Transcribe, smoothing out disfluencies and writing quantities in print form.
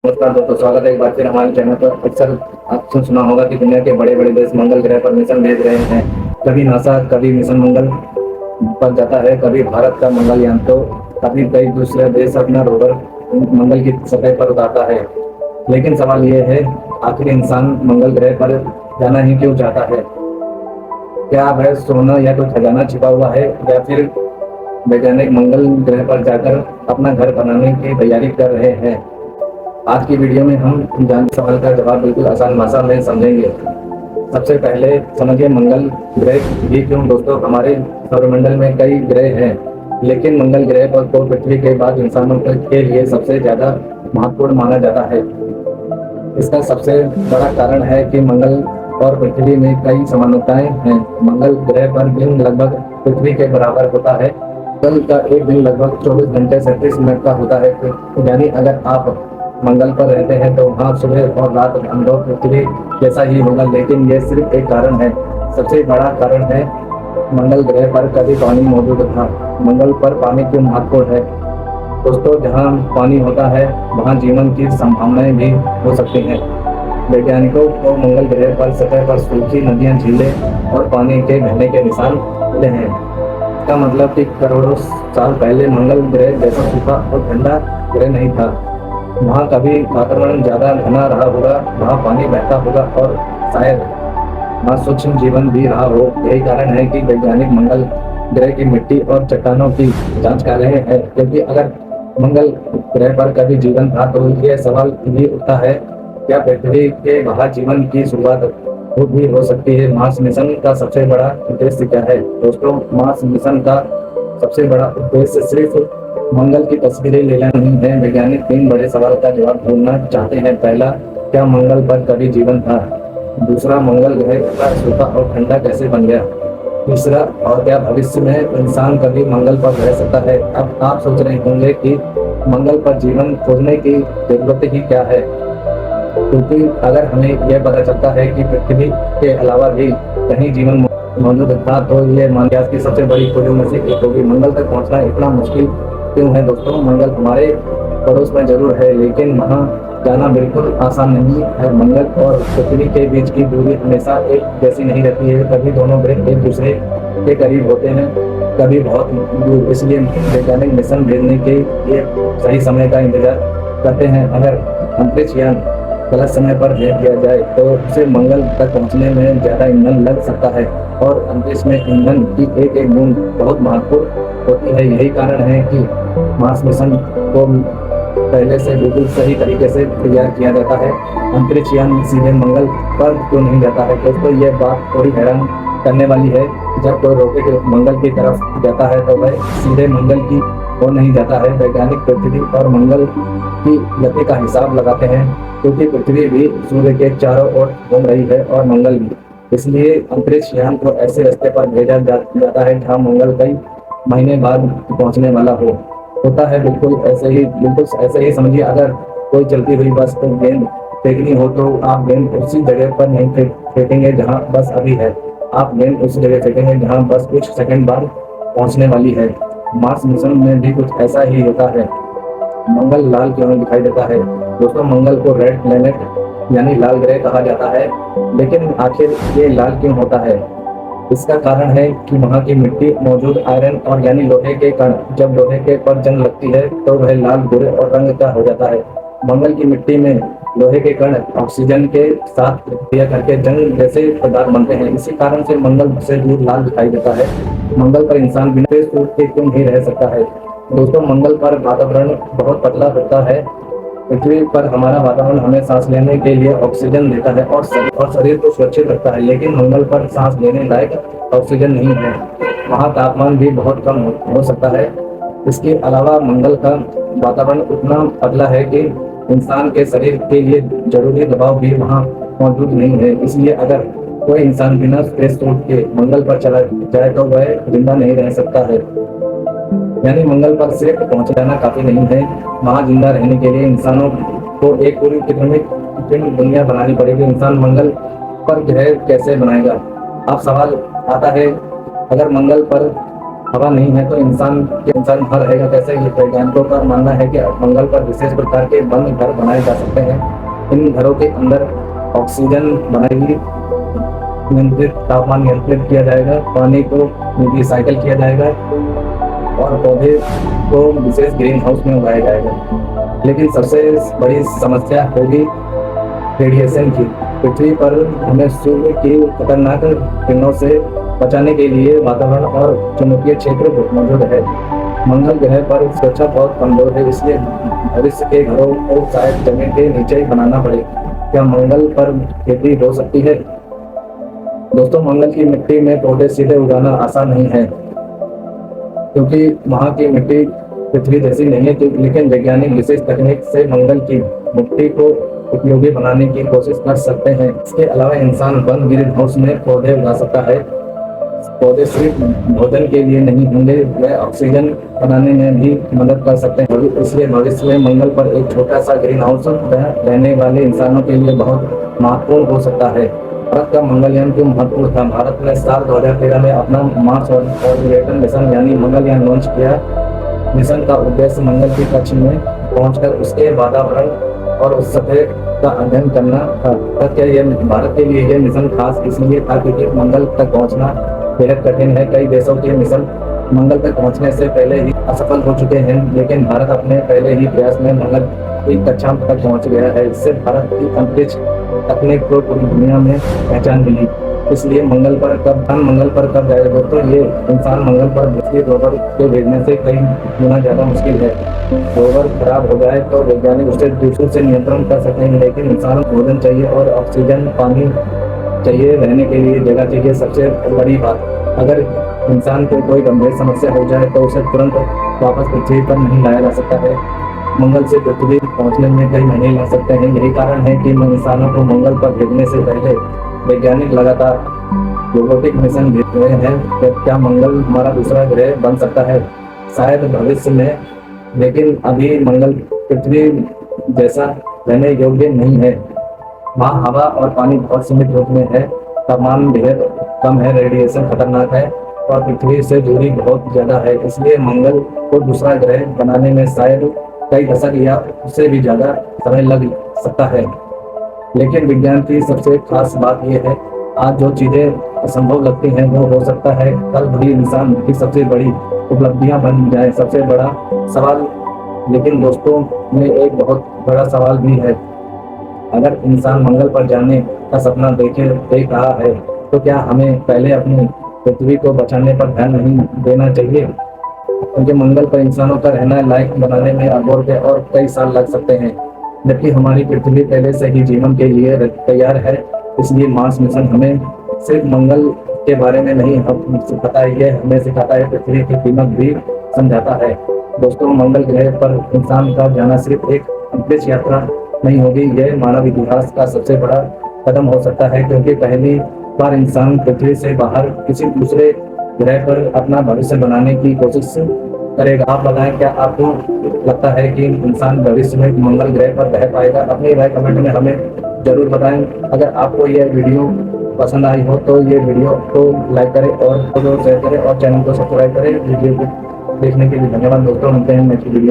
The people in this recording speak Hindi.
नमस्कार दोस्तों, स्वागत है एक बार फिर हमारे चैनल पर। अक्सर आपने सुना होगा कि दुनिया के बड़े बड़े देश मंगल ग्रह पर मिशन भेज रहे हैं। कभी नासा, कभी मिशन मंगल पर जाता है, कभी भारत का मंगलयान, तो कभी कई दूसरे देश अपना रोवर मंगल की सतह पर उतारता है। लेकिन सवाल ये है, आखिर इंसान मंगल ग्रह पर जाना ही क्यों चाहता है? क्या वह सोना या कोई खजाना छिपा हुआ है, या फिर वैज्ञानिक मंगल ग्रह पर जाकर अपना घर बनाने की तैयारी कर रहे हैं? आज की वीडियो में हम जान सवाल का जवाब बिल्कुल आसान भाषा में समझेंगे। सबसे पहले समझिए मंगल ग्रह भी क्यों। दोस्तों, हमारे सौरमंडल में कई ग्रह हैं, लेकिन मंगल ग्रह पर को पृथ्वी के बाद इंसानों के लिए सबसे ज्यादा महत्वपूर्ण माना जाता है। इसका सबसे बड़ा कारण है कि मंगल और पृथ्वी में कई समानताएं हैं। मंगल ग्रह पर दिन लगभग पृथ्वी के बराबर होता है। मंगल का एक दिन लगभग 24 घंटे 37 मिनट का होता है। यानी अगर आप मंगल पर रहते हैं तो वहाँ सुबह और रात अनुभव पृथ्वी जैसा ही होगा। लेकिन ये सिर्फ एक कारण है, सबसे बड़ा कारण है मंगल ग्रह पर कभी पानी मौजूद था। मंगल पर पानी क्यों महत्वपूर्ण है? दोस्तों, जहाँ पानी होता है वहाँ जीवन की संभावनाएं भी हो सकती हैं। वैज्ञानिकों को मंगल ग्रह पर सतह पर सूखी नदियां, झीलें और पानी के बहने के निशान मिले हैं। इसका मतलब कि करोड़ों साल पहले मंगल ग्रह जैसा सूखा और ठंडा ग्रह नहीं था। वहाँ कभी वातावरण ज्यादा घना रहा होगा, वहाँ पानी बहता होगा और शायद वहाँ सूक्ष्म जीवन भी रहा हो। यही कारण है कि वैज्ञानिक मंगल ग्रह की मिट्टी और चट्टानों की जांच कर रहे हैं, क्योंकि अगर मंगल ग्रह पर कभी जीवन था तो यह सवाल भी उठता है, क्या पृथ्वी के बाहर जीवन की शुरुआत भी हो सकती है? मार्स मिशन का सबसे बड़ा उद्देश्य क्या है? दोस्तों, मार्स मिशन का सबसे बड़ा उद्देश्य सिर्फ मंगल की तस्वीरें लेना नहीं है। वैज्ञानिक तीन बड़े सवाल का जवाब ढूंढना चाहते हैं। पहला, क्या मंगल पर कभी जीवन था? दूसरा, मंगल ग्रह इतना सूखा और ठंडा कैसे बन गया? तीसरा, और क्या भविष्य में इंसान कभी मंगल पर रह सकता है? अब आप सोच रहे होंगे कि मंगल पर जीवन खोजने की जरूरत ही क्या है, क्योंकि अगर हमें यह पता चलता है कि पृथ्वी के अलावा भी कहीं जीवन मौजूद था तो यह मानव की सबसे बड़ी खोजों में से एक होगी। मंगल तक पहुंचना इतना मुश्किल क्यों है? दोस्तों, मंगल हमारे पड़ोस में जरूर है, लेकिन वहां जाना बिल्कुल आसान नहीं है। मंगल और पृथ्वी के बीच की दूरी हमेशा एक जैसी नहीं रहती है। कभी दोनों ग्रह एक दूसरे के करीब होते हैं, कभी बहुत दूर। इसलिए वैज्ञानिक मिशन भेजने के लिए सही समय का इंतजार करते हैं। अगर अंतरिक्ष यान गलत समय पर भेज दिया जाए तो उसे मंगल तक पहुंचने में ज्यादा ईंधन लग सकता है, और अंतरिक्ष में ईंधन की एक एक बूंद बहुत महत्वपूर्ण होती है। यही कारण है कि मार्स मिशन को पहले से बिल्कुल सही तरीके से तैयार किया जाता है। अंतरिक्ष यान सीधे मंगल पर क्यों नहीं जाता है? दोस्तों, यह बात थोड़ी हैरान करने वाली है। जब कोई रॉकेट मंगल की तरफ जाता है तो वह सीधे मंगल की ओर नहीं जाता है। वैज्ञानिक पृथ्वी और मंगल की गति का हिसाब लगाते हैं, क्योंकि पृथ्वी भी सूर्य के चारों ओर घूम रही है और मंगल भी। इसलिए अंतरिक्ष यान को ऐसे रास्ते पर भेजा जाता है जहाँ मंगल कई महीने बाद पहुंचने वाला होता है। बिल्कुल ऐसे ही समझिए, अगर कोई चलती हुई बस को गेंद फेंकनी हो तो आप गेंद उसी जगह पर नहीं फेंकेंगे जहाँ बस अभी है। आप गेंद उस जगह फेंकेंगे जहाँ बस कुछ सेकंड बाद पहुंचने वाली है। मार्स मिशन में भी कुछ ऐसा ही होता है। मंगल लाल क्यों दिखाई देता है? दोस्तों, मंगल को रेड प्लेनेट यानी लाल ग्रह कहा जाता है, लेकिन आखिर ये लाल क्यों होता है? इसका कारण है कि वहाँ की मिट्टी मौजूद आयरन और यानी लोहे के कण, जब लोहे के पर जंग लगती है तो वह लाल भूरे और रंग का हो जाता है। मंगल की मिट्टी में लोहे के कण ऑक्सीजन के साथ क्रिया करके जंग जैसे पदार्थ बनते हैं। इसी कारण से मंगल से दूर लाल दिखाई देता है। मंगल पर इंसान बिना सूट के क्यों नहीं रह सकता है? दोस्तों, मंगल पर वातावरण बहुत पतला होता है। पृथ्वी पर हमारा वातावरण हमें सांस लेने के लिए ऑक्सीजन देता है और शरीर को सुरक्षित रखता है, लेकिन मंगल पर सांस लेने लायक ऑक्सीजन नहीं है। वहाँ तापमान भी बहुत कम हो सकता है। इसके अलावा मंगल का वातावरण उतना पतला है कि इंसान के शरीर के लिए जरूरी दबाव भी वहाँ मौजूद नहीं है। इसलिए अगर कोई इंसान बिना स्पेस सूट के मंगल पर चला जाए तो वह जिंदा नहीं रह सकता है। यानी मंगल पर सिर्फ पहुंच जाना काफी नहीं है, वहां जिंदा रहने के लिए इंसानों को एक पूरी कृत्रिम दुनिया बनानी पड़ेगी। इंसान मंगल पर ग्रह कैसे बनाएगा? अब सवाल आता है, अगर मंगल पर हवा नहीं है तो इंसान भर रहेगा कैसे। ये वैज्ञानिकों का मानना है कि मंगल पर विशेष प्रकार के बंद घर बनाए जा सकते हैं। इन घरों के अंदर ऑक्सीजन बनाएगी, नियंत्रित तापमान नियंत्रित किया जाएगा, पानी को रिसाइकल किया जाएगा और पौधे को विशेष ग्रीन हाउस में उगाया जाएगा। लेकिन सबसे बड़ी समस्या होगी रेडिएशन की। पृथ्वी पर हमें सूर्य की खतरनाक किरणों से बचाने के लिए वातावरण और चुंबकीय क्षेत्र मौजूद है। मंगल ग्रह पर सुरक्षा बहुत कमजोर है, इसलिए भविष्य के घरों को शायद जमीन के नीचे ही बनाना पड़े। क्या मंगल पर खेती हो सकती है? दोस्तों, मंगल की मिट्टी में पौधे सीधे उगाना आसान नहीं है, क्योंकि वहाँ की मिट्टी पृथ्वी जैसी नहीं है। लेकिन वैज्ञानिक विशेष तकनीक से मंगल की मिट्टी को उपयोगी बनाने की कोशिश कर सकते हैं। इसके अलावा इंसान बंद ग्रीन हाउस में पौधे उगा सकता है। पौधे सिर्फ भोजन के लिए नहीं होंगे, वे ऑक्सीजन बनाने में भी मदद कर सकते हैं। इसलिए भविष्य में मंगल पर एक छोटा सा ग्रीन हाउस रहने वाले इंसानों के लिए बहुत महत्वपूर्ण हो सकता है। भारत का मंगलयान क्यों महत्वपूर्ण था? भारत ने साल 2013 में अपना मार्स ऑर्बिटर मिशन यानी मंगलयान लॉन्च किया। मिशन का उद्देश्य मंगल की कक्ष में पहुंचकर उसके वातावरण और उस सतह का अध्ययन करना था। भारत के लिए यह मिशन खास इसलिए था क्योंकि मंगल तक पहुंचना बेहद कठिन है। कई देशों के मिशन मंगल तक पहुंचने से पहले ही असफल हो चुके हैं, लेकिन भारत अपने पहले ही प्रयास में मंगल की कक्षा तक पहुंच गया है। इससे भारत की अंतरिक्ष तकनीक को पूरी दुनिया में पहचान मिली। इसलिए मंगल पर कब जाएगा दोस्तों? ये इंसान मंगल पर बिजली रोवर के भेजने से कई गुना ज्यादा मुश्किल है। रोवर खराब हो जाए तो वैज्ञानिक उसे दूसरों से नियंत्रण कर सकते हैं, लेकिन इंसान भोजन चाहिए और ऑक्सीजन, पानी चाहिए, रहने के लिए जगह चाहिए। सबसे बड़ी बात, अगर इंसान को कोई गंभीर समस्या हो जाए तो उसे तुरंत वापस पृथ्वी पर नहीं लाया जा सकता है। मंगल से पृथ्वी पहुंचने में कई महीने लग सकते हैं। यही कारण है कि इंसानों को मंगल पर भेजने से पहले वैज्ञानिक लगातार रोबोटिक मिशन भेज रहे हैं। क्या मंगल हमारा दूसरा ग्रह बन सकता है? शायद भविष्य में, लेकिन अभी मंगल पृथ्वी जैसा रहने योग्य नहीं है। वहाँ हवा और पानी बहुत सीमित रूप में है, तापमान बेहद कम है, रेडिएशन खतरनाक है और पृथ्वी से दूरी बहुत ज्यादा है। इसलिए मंगल को दूसरा ग्रह बनाने में शायद कई दशक या उससे भी ज्यादा समय लग सकता है। लेकिन विज्ञान की सबसे खास बात यह है, आज जो चीजें असंभव लगती हैं वो हो सकता है कल भी इंसान की सबसे बड़ी उपलब्धियां बन जाए। सबसे बड़ा सवाल, लेकिन दोस्तों में एक बहुत बड़ा सवाल भी है। अगर इंसान मंगल पर जाने का सपना देख रहा है तो क्या हमें पहले अपनी पृथ्वी को बचाने पर ध्यान नहीं देना चाहिए? क्योंकि मंगल पर इंसानों का रहना लायक बनाने में अगोर और कई साल लग सकते हैं, जबकि हमारी पृथ्वी पहले से ही जीवन के लिए तैयार है। इसलिए मार्स मिशन हमें सिर्फ मंगल के बारे में नहीं पता है, यह हमें सिखाता है, पृथ्वी की कीमत भी समझाता है। दोस्तों, मंगल ग्रह पर इंसान का जाना सिर्फ एक अंतरिक्ष यात्रा नहीं होगी, यह मानव इतिहास का सबसे बड़ा कदम हो सकता है, क्योंकि पहली बार इंसान पृथ्वी से बाहर किसी दूसरे ग्रह पर अपना भविष्य बनाने की कोशिश करेगा। आप बताएं, क्या आपको लगता है कि इंसान भविष्य में मंगल ग्रह पर रह पाएगा? अपनी राय कमेंट में हमें जरूर बताएं। अगर आपको यह वीडियो पसंद आई हो तो ये वीडियो को लाइक करें और शेयर करें और चैनल को सब्सक्राइब करें। वीडियो को देखने के लिए धन्यवाद दोस्तों। मिलते हैं नेक्स्ट वीडियो।